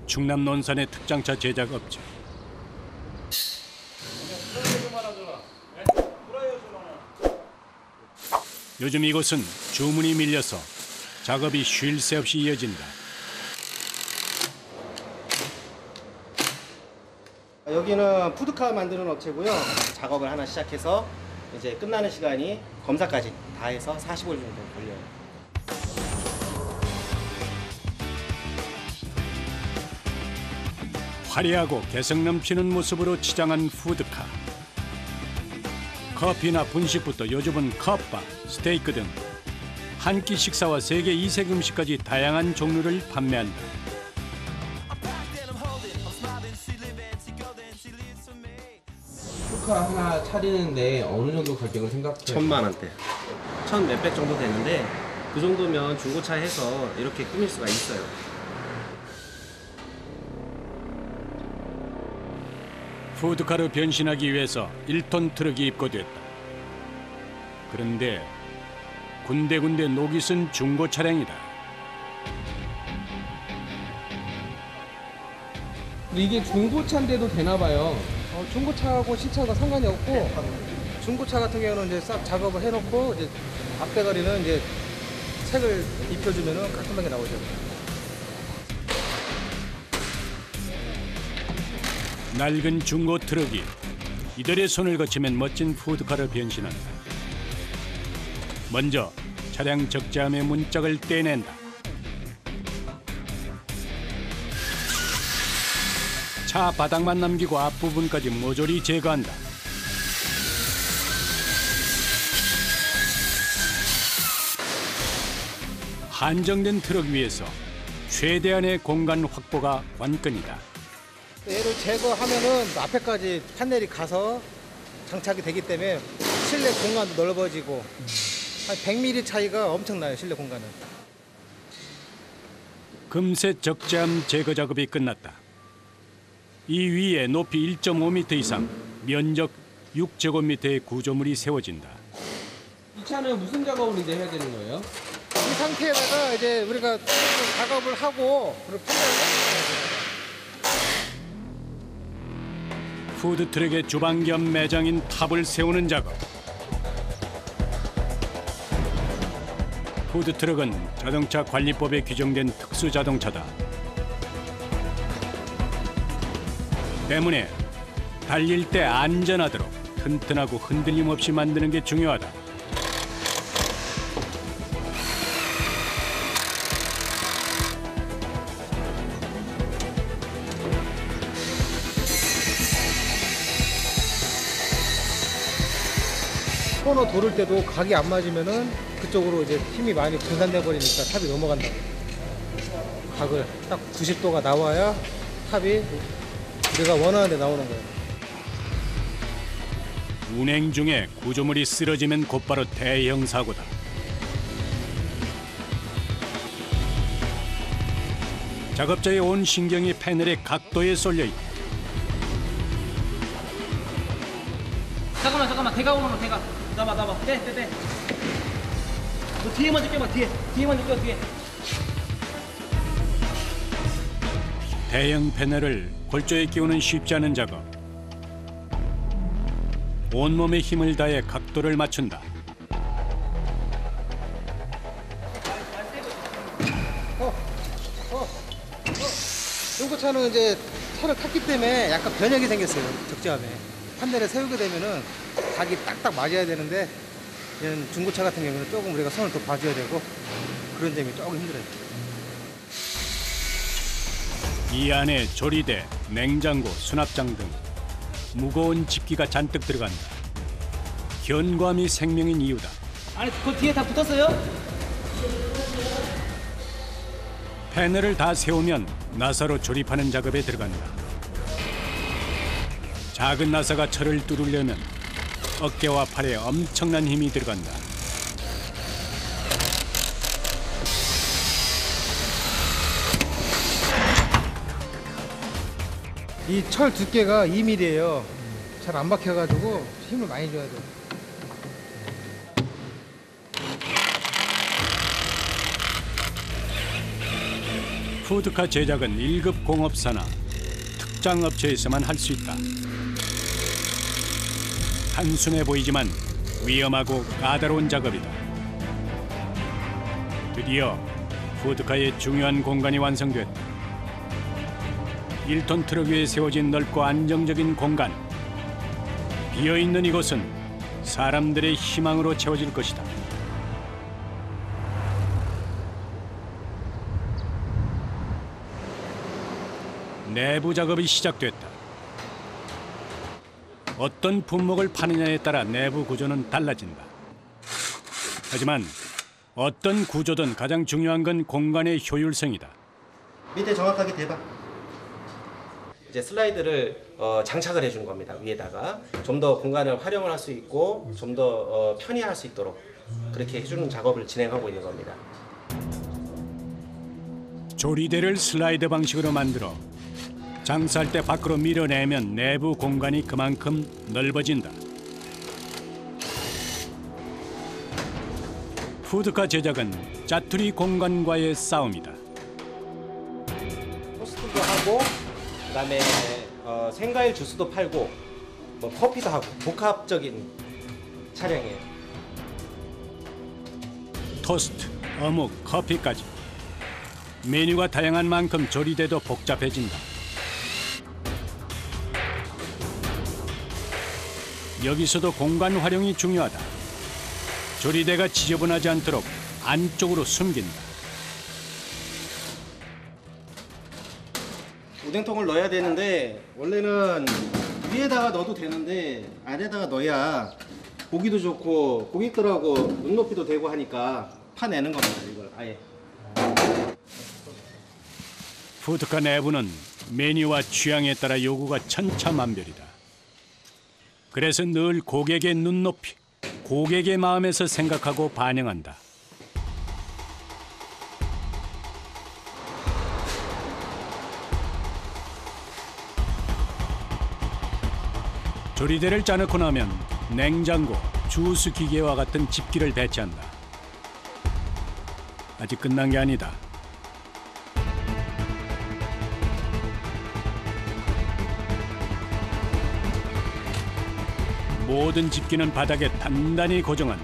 충남 논산의 특장차 제작 업체. 요즘 이곳은 주문이 밀려서 작업이 쉴 새 없이 이어진다. 여기는 푸드카 만드는 업체고요. 작업을 하나 시작해서 이제 끝나는 시간이 검사까지 다 해서 45분 정도 걸려요. 화려하고 개성 넘치는 모습으로 치장한 푸드카. 커피나 분식부터 요즘은 컵밥, 스테이크 등 한 끼 식사와 세계 이색 음식까지 다양한 종류를 판매한다. 푸드카 하나 차리는데 어느 정도 가격을 생각해요? 1,000만 원대. 1,000 몇백 정도 되는데 그 정도면 중고차 해서 이렇게 꾸밀 수가 있어요. 푸드카로 변신하기 위해서 1톤 트럭이 입고됐다. 그런데 군데군데 녹이 쓴 중고 차량이다. 근데 이게 중고차인데도 되나 봐요. 중고차하고 신차가 상관이 없고 중고차 같은 경우는 이제 싹 작업을 해놓고 이제 앞대가리는 이제 색을 입혀주면은 깔끔하게 나오죠. 낡은 중고 트럭이 이들의 손을 거치면 멋진 푸드카로 변신한다. 먼저 차량 적재함의 문짝을 떼낸다. 차 바닥만 남기고 앞부분까지 모조리 제거한다. 한정된 트럭 위에서 최대한의 공간 확보가 관건이다. 얘를 제거하면은 앞에까지 판넬이 가서 장착이 되기 때문에 실내 공간도 넓어지고 한 100mm 차이가 엄청나요, 실내 공간은. 금세 적재함 제거 작업이 끝났다. 이 위에 높이 1.5m 이상, 면적 6제곱미터의 구조물이 세워진다. 이 차는 무슨 작업을 이제 해야 되는 거예요? 이 상태에다가 이제 우리가 작업을 하고 그리고 판넬을 푸드트럭의 주방 겸 매장인 탑을 세우는 작업. 푸드트럭은 자동차 관리법에 규정된 특수 자동차다. 때문에 달릴 때 안전하도록 튼튼하고 흔들림 없이 만드는 게 중요하다. 코너 도를 때도 각이 안 맞으면은 그쪽으로 이제 힘이 많이 분산돼 버리니까 탑이 넘어간다. 각을 딱 90도가 나와야 탑이 우리가 원하는 데 나오는 거예요. 운행 중에 구조물이 쓰러지면 곧바로 대형 사고다. 작업자의 온 신경이 패널의 각도에 쏠려 있다. 잠깐만 대가 오는 대가 나봐 떼 너 뒤에 먼저 껴봐 뒤에 먼저 껴 뒤에. 대형 패널을 골조에 끼우는 쉽지 않은 작업. 온몸의 힘을 다해 각도를 맞춘다. 중고차는 이제 차를 탔기 때문에 약간 변형이 생겼어요, 적재함에. 판넬에 세우게 되면은 각이 딱딱 맞아야 되는데 얘는 중고차 같은 경우는 조금 우리가 손을 더 봐줘야 되고 그런 점이 조금 힘들어요. 이 안에 조리대, 냉장고, 수납장 등 무거운 집기가 잔뜩 들어간다. 견고함이 생명인 이유다. 아니 그 뒤에 다 붙었어요? 패널을 다 세우면 나사로 조립하는 작업에 들어간다. 작은 나사가 철을 뚫으려면 어깨와 팔에 엄청난 힘이 들어간다. 이 철 두께가 2mm예요. 잘 안 박혀가지고 힘을 많이 줘야 돼요. 푸드카 제작은 1급 공업사나 특장 업체에서만 할 수 있다. 단순해 보이지만 위험하고 까다로운 작업이다. 드디어 푸드카의 중요한 공간이 완성됐다. 1톤 트럭 위에 세워진 넓고 안정적인 공간. 비어있는 이곳은 사람들의 희망으로 채워질 것이다. 내부 작업이 시작됐다. 어떤 품목을 파느냐에 따라 내부 구조는 달라진다. 하지만 어떤 구조든 가장 중요한 건 공간의 효율성이다. 밑에 정확하게 대봐. 이제 슬라이드를 장착을 해주는 겁니다. 위에다가 좀 더 공간을 활용을 할 수 있고 좀 더 편의할 수 있도록 그렇게 해주는 작업을 진행하고 있는 겁니다. 조리대를 슬라이드 방식으로 만들어 장사할 때 밖으로 밀어내면 내부 공간이 그만큼 넓어진다. 푸드카 제작은 짜투리 공간과의 싸움이다. 토스트도 하고 그다음에 생과일 주스도 팔고 뭐 커피도 하고 복합적인 차량이에요. 토스트, 어묵, 커피까지 메뉴가 다양한 만큼 조리대도 복잡해진다. 여기서도 공간 활용이 중요하다. 조리대가 지저분하지 않도록 안쪽으로 숨긴다. 우동통을 넣어야 되는데 원래는 위에다가 넣어도 되는데 아래다가 넣어야 보기도 좋고 고객들하고 눈높이도 되고 하니까 파내는 겁니다. 이걸 아예. 푸드카 내부는 메뉴와 취향에 따라 요구가 천차만별이다. 그래서 늘 고객의 눈높이, 고객의 마음에서 생각하고 반영한다. 조리대를 짜놓고 나면 냉장고, 주스 기계와 같은 집기를 배치한다. 아직 끝난 게 아니다. 모든 집기는 바닥에 단단히 고정한다.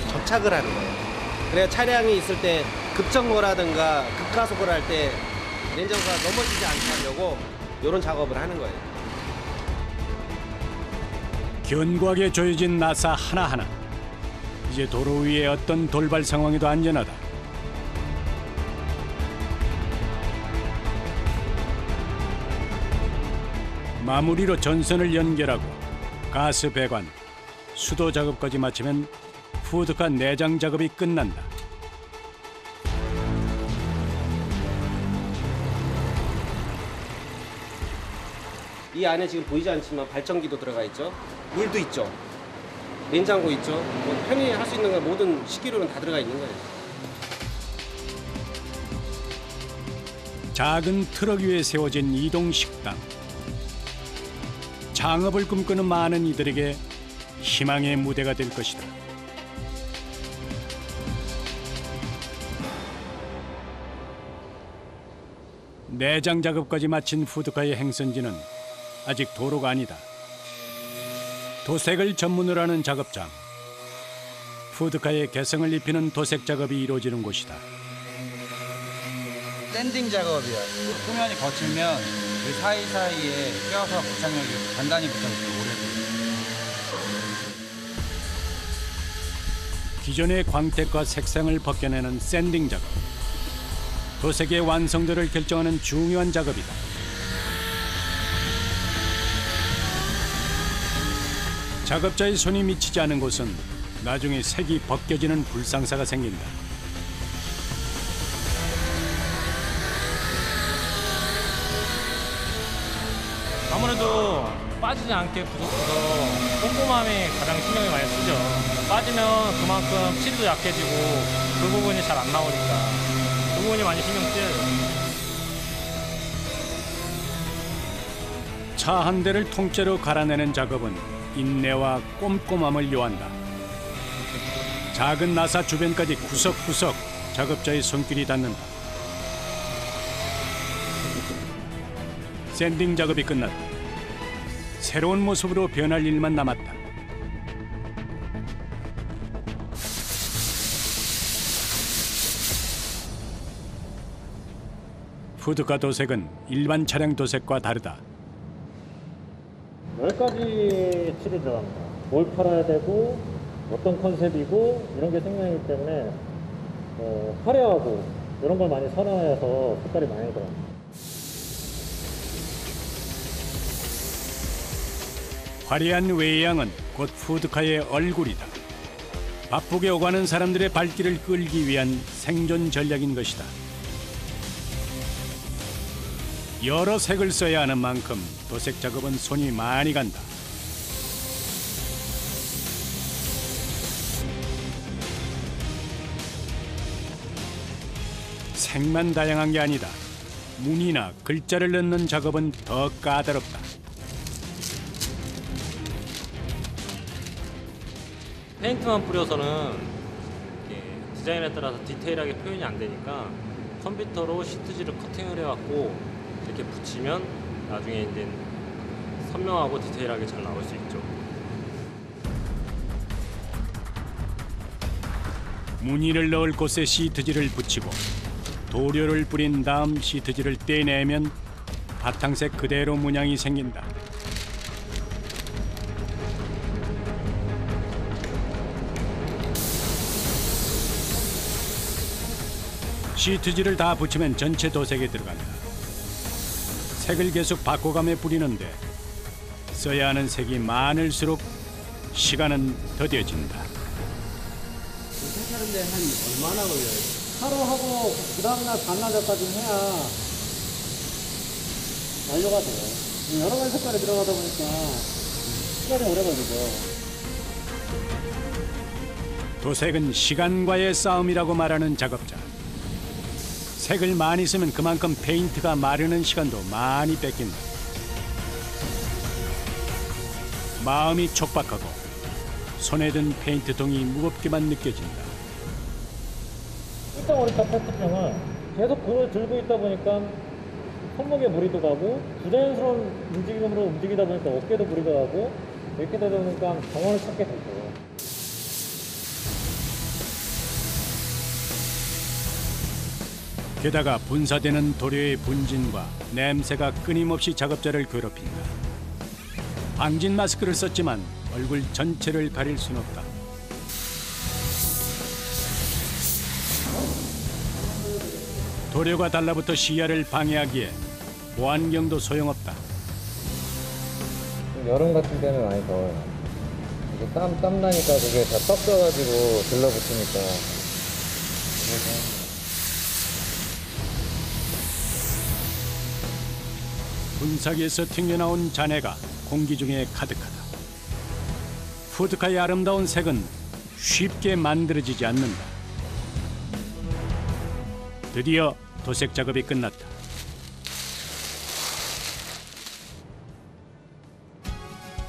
접착을 하는 거예요. 그래야 차량이 있을 때 급정거라든가 급가속을 할 때 냉장고가 넘어지지 않게 하려고 이런 작업을 하는 거예요. 견고하게 조여진 나사 하나하나. 이제 도로 위에 어떤 돌발 상황에도 안전하다. 마무리로 전선을 연결하고 가스 배관, 수도 작업까지 마치면 푸드카 내장 작업이 끝난다. 이 안에 지금 보이지 않지만 발전기도 들어가 있죠. 물도 있죠. 냉장고 있죠. 뭐 편히 할 수 있는 건 모든 식기류는 다 들어가 있는 거예요. 작은 트럭 위에 세워진 이동 식당. 창업을 꿈꾸는 많은 이들에게 희망의 무대가 될 것이다. 내장 작업까지 마친 푸드카의 행선지는 아직 도로가 아니다. 도색을 전문으로 하는 작업장. 푸드카의 개성을 입히는 도색 작업이 이루어지는 곳이다. 샌딩 작업이야. 표면이 거칠면 그 사이사이에 껴서 부착력이 단단히 붙어있고 오래. 기존의 광택과 색상을 벗겨내는 샌딩 작업. 도색의 완성도를 결정하는 중요한 작업이다. 작업자의 손이 미치지 않은 곳은 나중에 색이 벗겨지는 불상사가 생긴다. 아무래도 빠지지 않게 부족해서 꼼꼼함에 가장 신경을 많이 쓰죠. 빠지면 그만큼 실도 약해지고 그 부분이 잘 안 나오니까 그 부분이 많이 신경 쓰여요. 차 한 대를 통째로 갈아내는 작업은 인내와 꼼꼼함을 요한다. 작은 나사 주변까지 구석구석 작업자의 손길이 닿는다. 샌딩 작업이 끝났다. 새로운 모습으로 변할 일만 남았다. 푸드카 도색은 일반 차량 도색과 다르다. 10가지 칠이 들어갑니다. 뭘 팔아야 되고 어떤 컨셉이고 이런 게 생명이기 때문에 화려하고 이런 걸 많이 선호해서 색깔이 많이 들어갑니다. 화려한 외양은 곧 푸드카의 얼굴이다. 바쁘게 오가는 사람들의 발길을 끌기 위한 생존 전략인 것이다. 여러 색을 써야 하는 만큼 도색 작업은 손이 많이 간다. 색만 다양한 게 아니다. 무늬나 글자를 넣는 작업은 더 까다롭다. 페인트만 뿌려서는 이렇게 디자인에 따라서 디테일하게 표현이 안 되니까 컴퓨터로 시트지를 커팅을 해갖고 이렇게 붙이면 나중에 이제 선명하고 디테일하게 잘 나올 수 있죠. 무늬를 넣을 곳에 시트지를 붙이고 도료를 뿌린 다음 시트지를 떼내면 바탕색 그대로 문양이 생긴다. 시트지를 다 붙이면 전체 도색에 들어간다. 색을 계속 바꿔가며 뿌리는데 써야 하는 색이 많을수록 시간은 더뎌진다. 세차하는데 한 얼마나 걸려요? 하루 하고 그 다음날 반나절까지 해야 완료가 돼요. 여러 가지 색깔이 들어가다 보니까 시간이 오래 걸리죠. 도색은 시간과의 싸움이라고 말하는 작업자. 색을 많이 쓰면 그만큼 페인트가 마르는 시간도 많이 뺏긴다. 마음이 촉박하고 손에 든 페인트통이 무겁게만 느껴진다. 일단 우리 페트병은 계속 그걸 들고 있다 보니까 손목에 무리도 가고 부자연스러운 움직임으로 움직이다 보니까 어깨도 무리가 가고 이렇게 되다 보니까 병원을 찾게 되죠. 게다가 분사되는 도료의 분진과 냄새가 끊임없이 작업자를 괴롭힌다. 방진 마스크를 썼지만 얼굴 전체를 가릴 순 없다. 도료가 달라붙어 시야를 방해하기에 보안경도 소용없다. 여름 같은 때는 많이 더워요. 이게 땀 나니까 그게 다 섞여가지고 들러붙으니까. 분사기에서 튕겨나온 잔해가 공기 중에 가득하다. 푸드카의 아름다운 색은 쉽게 만들어지지 않는다. 드디어 도색 작업이 끝났다.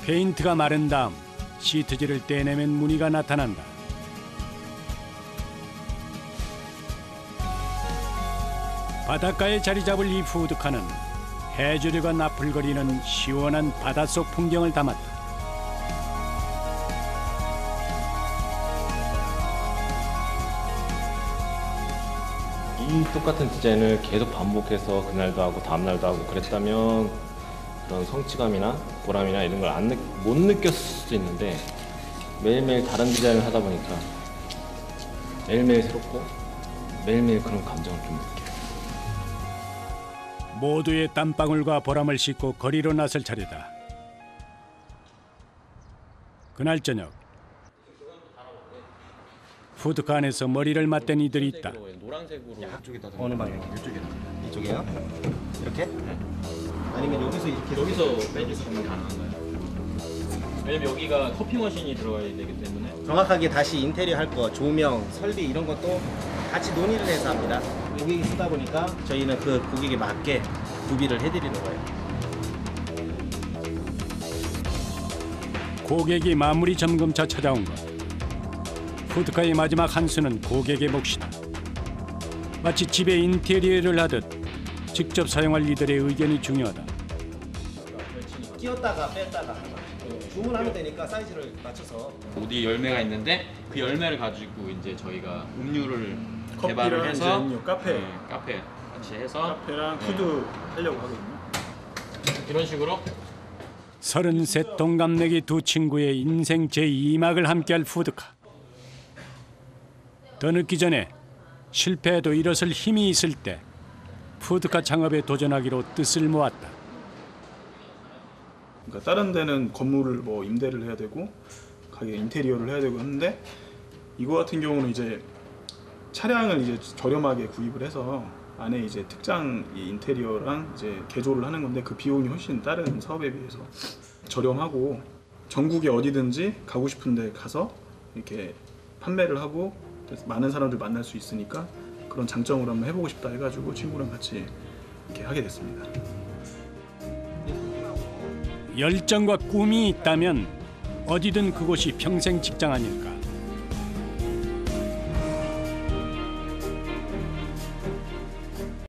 페인트가 마른 다음 시트지를 떼내면 무늬가 나타난다. 바닷가에 자리 잡을 이 푸드카는 해조류가 나풀거리는 시원한 바닷속 풍경을 담았다. 이 똑같은 디자인을 계속 반복해서 그날도 하고 다음날도 하고 그랬다면 그런 성취감이나 보람이나 이런 걸 못 느꼈을 수도 있는데 매일매일 다른 디자인을 하다 보니까 매일매일 새롭고 매일매일 그런 감정을 좀 느껴요. 모두의 땀방울과 보람을 싣고 거리로 나설 차례다. 그날 저녁 푸드카 안에서 머리를 맞댄 이들이 있다. 노란색으로 어느 방향? 이쪽이요. 이쪽이요? 이렇게? 아니면 여기서 이렇게 여기서 빼주시면 가능한가요? 왜냐면 여기가 커피 머신이 들어가야 되기 때문에 정확하게 다시 인테리어 할 거, 조명, 설비 이런 것도 같이 논의를 해서 합니다. 고객이 쓰다 보니까 저희는 그 고객에 맞게 구비를 해드리는 거예요. 고객이 마무리 점검차 찾아온 것. 푸드카의 마지막 한 수는 고객의 몫이다. 마치 집에 인테리어를 하듯 직접 사용할 이들의 의견이 중요하다. 끼웠다가 뺐다가 주문하면 되니까 사이즈를 맞춰서. 어디 열매가 있는데 그 열매를 가지고 이제 저희가 음료를 커피랑 개발을 이제 해서 음료, 카페. 네, 카페 같이 해서 카페랑 푸드 하려고 하거든요. 이런 식으로 33 동갑내기 두 친구의 인생 제2막을 함께할 푸드카. 더 늦기 전에 실패해도 일어설 힘이 있을 때 푸드카 창업에 도전하기로 뜻을 모았다. 그러니까 다른 데는 건물을 뭐 임대를 해야 되고 가게 인테리어를 해야 되고 하는데 이거 같은 경우는 이제 차량을 이제 저렴하게 구입을 해서 안에 이제 특장 인테리어랑 이제 개조를 하는 건데 그 비용이 훨씬 다른 사업에 비해서 저렴하고 전국에 어디든지 가고 싶은데 가서 이렇게 판매를 하고 많은 사람들 만날 수 있으니까 그런 장점으로 한번 해보고 싶다 해가지고 친구랑 같이 이렇게 하게 됐습니다. 열정과 꿈이 있다면 어디든 그곳이 평생 직장 아닐까.